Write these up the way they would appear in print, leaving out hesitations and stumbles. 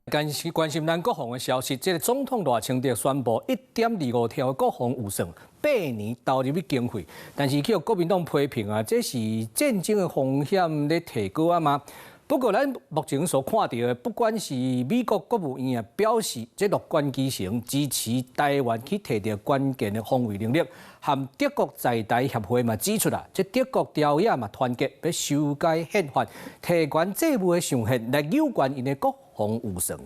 关心咱国防的消息，这个总统赖清德宣布1.25条的国防预算8年投入去经费，但是叫国民党批评啊，这是战争的风险咧提高啊嘛。不过咱目前所看到的，不管是美国国务院啊表示，这乐观其成，支持台湾去摕到关键的防卫能力，和德国在台协会嘛指出啦，这德国条约嘛团结要修改宪法，提悬债务的上限来有关因的国防预算。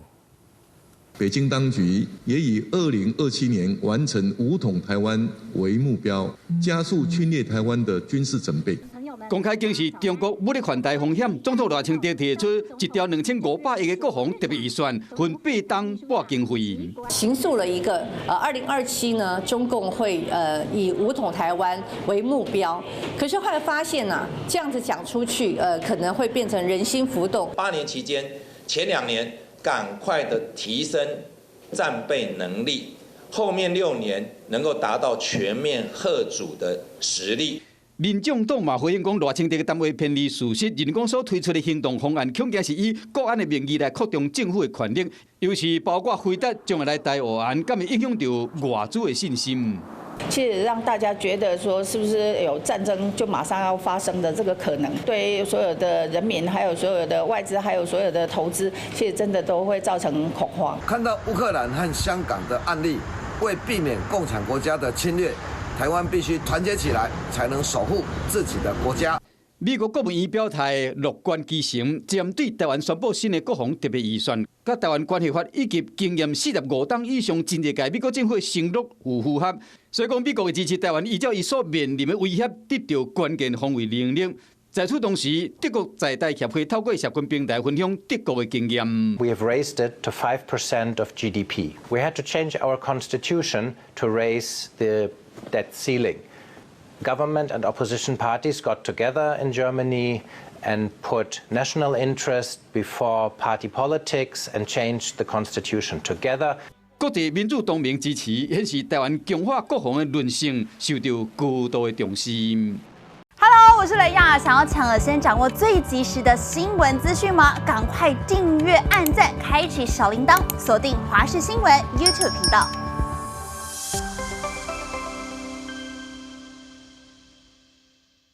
北京当局也以2027年完成武统台湾为目标，加速侵略台湾的军事准备。公开警示中国武力犯台风险，总统赖清德提出1条2500亿的国防特别预算，分8档拨经费。形塑了一个2027呢，中共会以武统台湾为目标。可是后来发现呢，这样子讲出去，可能会变成人心浮动。8年期间，前2年赶快的提升战备能力，后面6年能够达到全面嚇阻的实力。民众党嘛回应讲，赖清德嘅谈话偏离事实，认讲所推出的行动方案，恐惊是以国安的名义来扩张政府的权力，尤其包括回答将来台湾，敢会影响到外资的信心。其实让大家觉得说，是不是有战争就马上要发生的这个可能，对所有的人民，还有所有的外资，还有所有的投资，其实真的都会造成恐慌。看到乌克兰和香港的案例，为避免共产国家的侵略，台湾必须团结起来，才能守护自己的国家。美国国务院表态乐观其成，针对台湾宣布新的国防特别预算，甲台湾关系法以及经验45档以上真济届美国政府承诺有符合，所以讲美国会支持台湾依照伊所面临的威胁，得到关键防卫能力。在此同时，德国在台协会透过社群平台分享德国的经验。We have raised it to 5% of GDP. We had to change our constitution to raise the debt ceiling. Government and opposition parties got together in Germany and put national interest before party politics and changed the constitution together. 各地民主同盟支持，显示台湾强化国防的韧性受到高度的重视。Hello， 我是雷亚，想要抢先掌握最及时的新闻资讯吗？赶快订阅、按赞、开启小铃铛，锁定华视新闻 YouTube 频道。